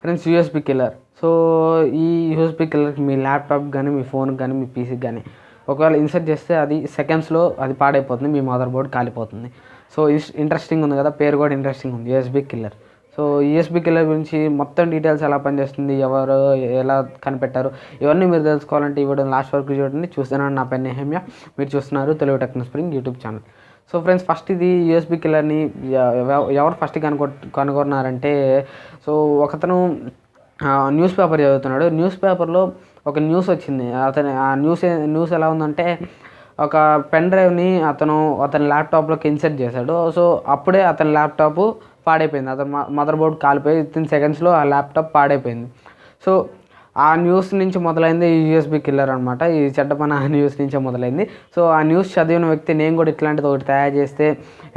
Friends, USB killer. So ఈ USB కిల్లర్కి మీ laptop కానీ, మీ ఫోన్కి కానీ, మీ పీసీకి కానీ ఒకవేళ ఇన్సర్ట్ చేస్తే అది సెకండ్స్లో అది పాడైపోతుంది, మీ మదర్ బోర్డ్ కాలిపోతుంది. సో ఇంట్రెస్టింగ్ ఉంది కదా, పేరు కూడా ఇంట్రెస్టింగ్ ఉంది, USB killer. So USB killer గురించి మొత్తం డీటెయిల్స్ ఎలా పనిచేస్తుంది, ఎవరు ఎలా కనిపెట్టారు, ఇవన్నీ మీరు తెలుసుకోవాలంటే ఈ వీడియో లాస్ట్ వరకు చూడండి. చూస్తున్నాను, నా పేరు నెహమ్యా, మీరు చూస్తున్నారు Telugu techno spring YouTube channel. So friends, first ఇది యూఎస్బీ కిల్లర్ని ఎవరు ఫస్ట్ కనుగొన్నారంటే, సో ఒకతను న్యూస్ పేపర్ చదువుతున్నాడు. న్యూస్ పేపర్లో ఒక న్యూస్ వచ్చింది. ఆ న్యూస్ ఎలా ఉందంటే, ఒక పెన్ డ్రైవ్ని అతని ల్యాప్టాప్లోకి ఇన్సర్ట్ చేశాడు. సో అప్పుడే అతని ల్యాప్టాప్ పాడైపోయింది. అతని మదర్ బోర్డ్ కాలిపోయి 15 సెకండ్స్లో ఆ ల్యాప్టాప్ పాడైపోయింది. సో ఆ న్యూస్ నుంచి మొదలైంది ఈ యూఎస్బీ కిల్లర్ అనమాట. ఈ చెడ్డ పని ఆ న్యూస్ నుంచే మొదలైంది. సో ఆ న్యూస్ చదివిన వ్యక్తి నేను కూడా ఇట్లాంటిది ఒకటి తయారు చేస్తే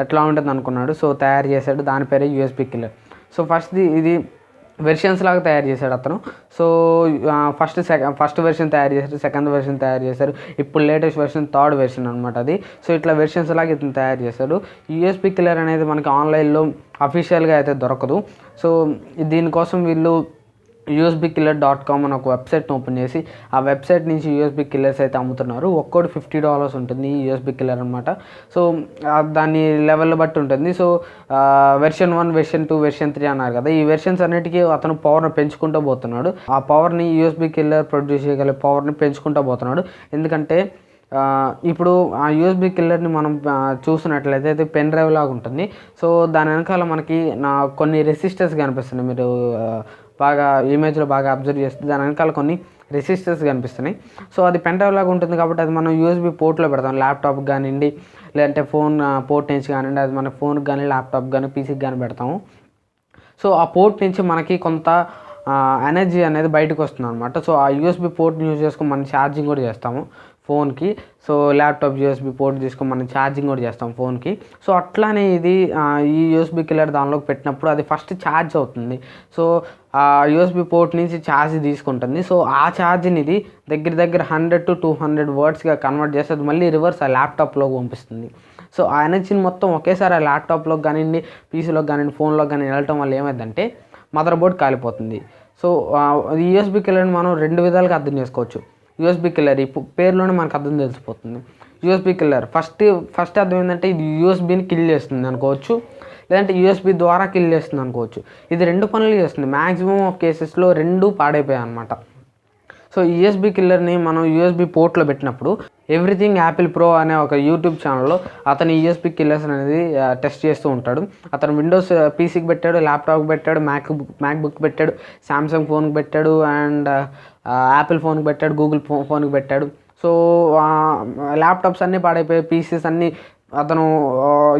ఎట్లా ఉంటుంది అనుకున్నాడు. సో తయారు చేశాడు, దాని పేరే యూఎస్బీ కిల్లర్. సో ఇది వెర్షన్స్ లాగా తయారు చేశాడు అతను. సో ఫస్ట్ వెర్షన్ తయారు చేశారు, సెకండ్ వెర్షన్ తయారు చేశారు, ఇప్పుడు లేటెస్ట్ వెర్షన్ థర్డ్ వెర్షన్ అనమాట అది. సో ఇట్లా వెర్షన్స్ లాగా ఇతను తయారు చేశాడు. యూఎస్బీ కిల్లర్ అనేది మనకి ఆన్లైన్లో అఫీషియల్గా అయితే దొరకదు. సో దీనికోసం వీళ్ళు usbkiller.com అని ఒక వెబ్సైట్ని ఓపెన్ చేసి ఆ వెబ్సైట్ నుంచి యూఎస్బీ కిల్లర్స్ అయితే అమ్ముతున్నారు. ఒక్కోటి $50 ఉంటుంది ఈ యూఎస్బీ కిల్లర్ అనమాట. సో దాని లెవెల్ బట్టి ఉంటుంది. సో వెర్షన్ 1, వెర్షన్ 2, వెర్షన్ 3 అన్నారు కదా, ఈ వెర్షన్స్ అన్నిటికీ అతను పవర్ని పెంచుకుంటూ పోతున్నాడు. ఆ పవర్ని యూఎస్బీ కిల్లర్ ప్రొడ్యూస్ చేయగల పవర్ని పెంచుకుంటూ పోతున్నాడు. ఎందుకంటే ఇప్పుడు ఆ యూఎస్బీ కిల్లర్ని మనం చూసినట్లయితే అది పెన్ డ్రైవ్ లాగా ఉంటుంది. సో దాని వెనకాల మనకి కొన్ని రెసిస్టర్స్ కనిపిస్తున్నాయి. మీరు బాగా ఇమేజ్లో బాగా అబ్జర్వ్ చేస్తే దాని వెనకాల కొన్ని రెసిస్టర్స్ కనిపిస్తున్నాయి. సో అది పెన్ డ్రైవ్ లాగా ఉంటుంది కాబట్టి అది మనం యూఎస్బీ పోర్ట్లో పెడతాం. ల్యాప్టాప్కి కానివ్వండి, లేదంటే ఫోన్ పోర్ట్ నుంచి కానివ్వండి, అది మన ఫోన్కి కానీ, ల్యాప్టాప్ కానీ, పీసీకి కానీ పెడతాము. సో ఆ పోర్ట్ నుంచి మనకి కొంత ఎనర్జీ అనేది బయటకు వస్తుంది అనమాట. సో ఆ యూఎస్బీ పోర్ట్ని యూజ్ చేసుకొని మనం ఛార్జింగ్ కూడా చేస్తాము ఫోన్కి. సో ల్యాప్టాప్ యూఎస్బీ పోర్ట్ తీసుకొని మనం ఛార్జింగ్ కూడా చేస్తాం ఫోన్కి. సో అట్లానే ఇది ఈ యూఎస్బీ కిల్లర్ దానిలోకి పెట్టినప్పుడు అది ఫస్ట్ ఛార్జ్ అవుతుంది. సో ఆ యూఎస్బీ పోర్ట్ నుంచి ఛార్జ్ తీసుకుంటుంది. సో ఆ ఛార్జ్ని ఇది దగ్గర 100 to 200 వాట్స్గా కన్వర్ట్ చేస్తే అది మళ్ళీ రివర్స్ ఆ ల్యాప్టాప్లోకి పంపిస్తుంది. సో ఆ ఎనర్జీని మొత్తం ఒకేసారి ఆ ల్యాప్టాప్లోకి కానివ్వండి, పీసీలోకి కానివ్వండి, ఫోన్లోకి కానీ వెళ్ళటం వల్ల ఏమైందంటే మదర్ బోర్డ్ కాలిపోతుంది. సో ఈ యూఎస్బీ కిల్లర్ని మనం 2 విధాలుగా అర్థం చేసుకోవచ్చు. యూఎస్బీ కిల్లర్ ఈ పేరులోనే మనకు అర్థం తెలిసిపోతుంది. యూఎస్బీ కిల్లర్ ఫస్ట్ అర్థం ఏంటంటే ఇది యూఎస్బీని కిల్ చేస్తుంది అనుకోవచ్చు, లేదంటే యూఎస్బీ ద్వారా కిల్ చేస్తుంది అనుకోవచ్చు. ఇది 2 పనులు చేస్తుంది. మ్యాక్సిమం ఆఫ్ కేసెస్లో 2 పాడైపోయాయి అనమాట. సో యూఎస్బీ కిల్లర్ని మనం యూఎస్బీ పోర్ట్లో పెట్టినప్పుడు ఎవ్రీథింగ్ యాపిల్ ప్రో అనే ఒక యూట్యూబ్ ఛానల్లో అతను యూఎస్బీ కిల్లర్స్ అనేది టెస్ట్ చేస్తూ ఉంటాడు. అతను విండోస్ పీసీకి పెట్టాడు, ల్యాప్టాప్కి పెట్టాడు, మ్యాక్బుక్ పెట్టాడు, శాంసంగ్ ఫోన్కి పెట్టాడు, అండ్ యాపిల్ ఫోన్కి పెట్టాడు, గూగుల్ ఫోన్కి పెట్టాడు. సో ల్యాప్టాప్స్ అన్నీ పాడైపోయాయి, పీసీస్ అన్నీ అతను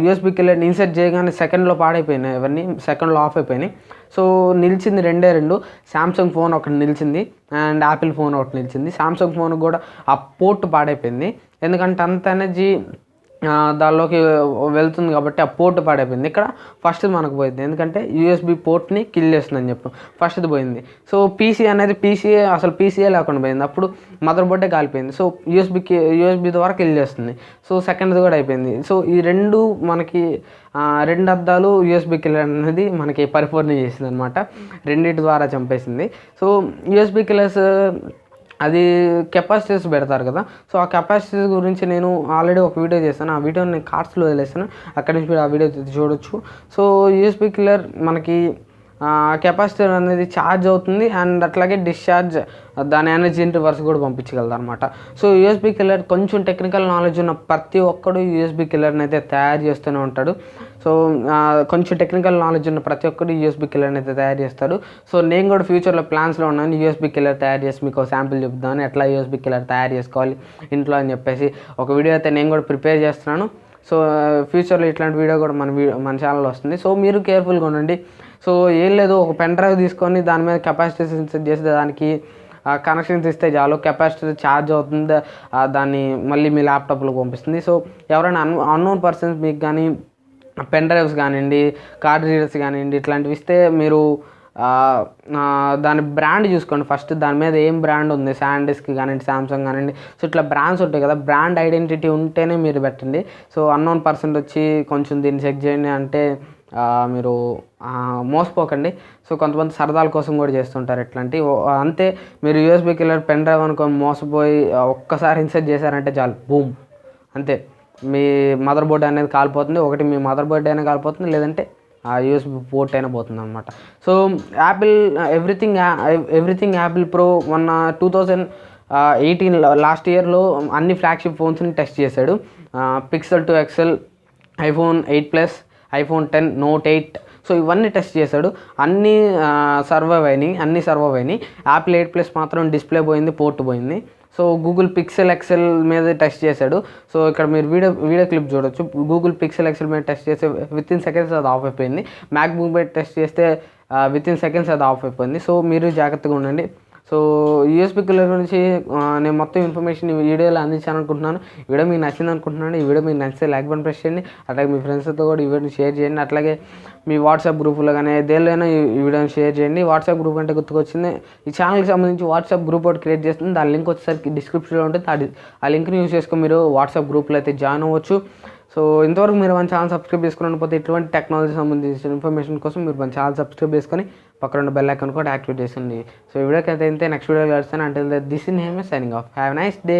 యూఎస్బీ కిల్లర్ని ఇన్సర్ట్ చేయగానే సెకండ్లో పాడైపోయినాయి, అవన్నీ సెకండ్లో ఆఫ్ అయిపోయినాయి. సో నిలిచింది 2 శాంసంగ్ ఫోన్ ఒకటి నిలిచింది, అండ్ యాపిల్ ఫోన్ ఒకటి నిలిచింది. శాంసంగ్ ఫోన్ కూడా ఆ పోర్ట్ పాడైపోయింది, ఎందుకంటే అంత ఎనర్జీ దానిలోకి వెళ్తుంది కాబట్టి ఆ పోర్ట్ పాడైపోయింది. ఇక్కడ ఫస్ట్ మనకు పోయింది, ఎందుకంటే యూఎస్బీ పోర్ట్ని కిల్ చేస్తుందని చెప్పు ఫస్ట్ది పోయింది. సో పీసీఏ అసలు పీసీఏ లేకుండా పోయింది, అప్పుడు మదర్ బోర్డే కాలిపోయింది. సో యూఎస్బీ ద్వారా కిల్ చేస్తుంది. సో సెకండ్ది కూడా అయిపోయింది. సో ఈ మనకి 2 అద్దాలు యూఎస్బీ కిల్లర్ అనేది మనకి పరిపూర్ణ చేసింది అనమాట. రెండింటి ద్వారా చంపేసింది. సో యూఎస్బీ కిల్లర్స్ అది కెపాసిటీస్ పెడతారు కదా. సో ఆ కెపాసిటీస్ గురించి నేను ఆల్రెడీ ఒక వీడియో చేశాను. ఆ వీడియోని నేను కార్డ్స్లో వదిలేసాను, అక్కడి నుంచి మీరు ఆ వీడియో చూడొచ్చు. సో యూఎస్బీ కిల్లర్ మనకి కెపాసిటర్ అనేది ఛార్జ్ అవుతుంది, అండ్ అట్లాగే డిశ్చార్జ్ దాని ఎనర్జీని రివర్స్ కూడా పంపించగలదు అనమాట. సో యూఎస్బీ కిల్లర్ కొంచెం టెక్నికల్ నాలెడ్జ్ ఉన్న ప్రతి ఒక్కడు యూఎస్బీ కిల్లర్ని అయితే తయారు చేస్తూనే ఉంటాడు. సో కొంచెం టెక్నికల్ నాలెడ్జ్ ఉన్న ప్రతి ఒక్కరు యూఎస్బీ కిల్లర్ని అయితే తయారు చేస్తాడు. సో నేను కూడా ఫ్యూచర్లో ప్లాన్స్లో ఉన్నాను యూఎస్బీ కిల్లర్ తయారు చేసి మీకు శాంపిల్ చెప్తాను, ఎట్లా యూఎస్బీ కిల్లర్ తయారు చేసుకోవాలి ఇంట్లో అని చెప్పేసి ఒక వీడియో అయితే నేను కూడా ప్రిపేర్ చేస్తున్నాను. సో ఫ్యూచర్లో ఇట్లాంటి వీడియో కూడా మన ఛానల్లో వస్తుంది. సో మీరు కేర్ఫుల్గా ఉండండి. సో ఏం లేదు, ఒక పెన్ డ్రైవ్ తీసుకొని దాని మీద కెపాసిటీస్ ఇన్సర్ట్ చేసి దానికి కనెక్షన్స్ ఇస్తే చాలు, కెపాసిటర్ ఛార్జ్ అవుతుంది, దాన్ని మళ్ళీ మీ ల్యాప్టాప్లోకి పంపిస్తుంది. సో ఎవరైనా అన్నోన్ పర్సన్స్ మీకు కానీ పెన్ డ్రైవ్స్ కానివ్వండి, కార్డ్ రీడర్స్ కానివ్వండి, ఇట్లాంటివి ఇస్తే మీరు దాని బ్రాండ్ చూసుకోండి ఫస్ట్. దాని మీద ఏం బ్రాండ్ ఉంది, శాండిస్క్ కానివ్వండి, శాంసంగ్ కానివ్వండి. సో ఇట్లా బ్రాండ్స్ ఉంటాయి కదా, బ్రాండ్ ఐడెంటిటీ ఉంటేనే మీరు పెట్టండి. సో అన్నోన్ పర్సన్ వచ్చి కొంచెం దీన్ని చెక్ చేయండి అంటే మీరు మోసపోకండి. సో కొంతమంది సరదాల కోసం కూడా చేస్తుంటారు ఇట్లాంటి. అంతే, మీరు యూఎస్బీ కిల్లర్ పెన్ డ్రైవ్ అనుకొని మోసపోయి ఒక్కసారి ఇన్సర్ట్ చేశారంటే చాలు, బూమ్, అంతే, మీ మదర్ బోర్డ్ అనేది కాలిపోతుంది. ఒకటి మీ మదర్ బోర్డ్ అయినా కాలిపోతుంది, లేదంటే ఆ యూఎస్బీ పోర్ట్ అయినా పోతుంది అనమాట. So Apple everything Apple pro మొన్న 2018 లాస్ట్ ఇయర్లో అన్ని ఫ్లాగ్షిప్ ఫోన్స్ని టెస్ట్ చేశాడు. Pixel 2 XL, iPhone 8 Plus, iPhone 10, Note 8. So ఇవన్నీ టెస్ట్ చేశాడు. అన్నీ సర్వైవ్ అయినాయి. యాపిల్ 8 Plus మాత్రం డిస్ప్లే పోయింది, పోర్ట్ పోయింది. సో గూగుల్ పిక్సెల్ XL మీద టెస్ట్ చేశాడు. సో ఇక్కడ మీరు వీడియో క్లిప్ చూడొచ్చు. గూగుల్ పిక్సెల్ XL మీద టెస్ట్ చేస్తే వితిన్ సెకండ్స్ అది ఆఫ్ అయిపోయింది. మ్యాక్బుక్ మీద టెస్ట్ చేస్తే వితిన్ సెకండ్స్ అది ఆఫ్ అయిపోయింది. సో మీరు జాగ్రత్తగా ఉండండి. సో యూఎస్బీ కిల్లర్ గురించి నేను మొత్తం ఇన్ఫర్మేషన్ ఈ వీడియోలో అందించాను అనుకుంటున్నాను. ఈ వీడియో మీకు నచ్చింది అనుకుంటున్నాను. ఈ వీడియో మీకు నచ్చితే లైక్ బటన్ ప్రెస్ చేయండి. అట్లాగే మీ ఫ్రెండ్స్తో కూడా ఈ వీడియోని షేర్ చేయండి. అట్లాగే మీ వాట్సాప్ గ్రూపులో కానీ దేనిలోనైనా ఈ వీడియోని షేర్ చేయండి. వాట్సాప్ గ్రూప్ అంటే గుర్తుకొచ్చింది, ఈ ఛానల్కి సంబంధించి వాట్సాప్ గ్రూప్ ఒకటి క్రియేట్ చేస్తుంది. దాని లింక్ వచ్చేసరికి డిస్క్రిప్షన్లో ఉంటుంది. ఆ లింక్ని యూజ్ చేసుకొని మీరు వాట్సాప్ గ్రూప్లో అయితే జాయిన్ అవ్వచ్చు. సో ఇంతవరకు మీరు మన ఛానల్ సబ్స్క్రైబ్ చేసుకున్నకపోతే ఇటువంటి టెక్నాలజీ సంబంధించిన ఇన్ఫర్మేషన్ కోసం మీరు మన ఛానల్ సబ్స్క్రైబ్ చేసుకొని పక్కన ఉన్న బెల్ ఐకాన్ కూడా యాక్టివేట్ చేయండి. సో ఈ వీడియోకి అయితే నెక్స్ట్ వీడియోలో కలుస్తాను. అంటే this is name signing off. Have a nice day.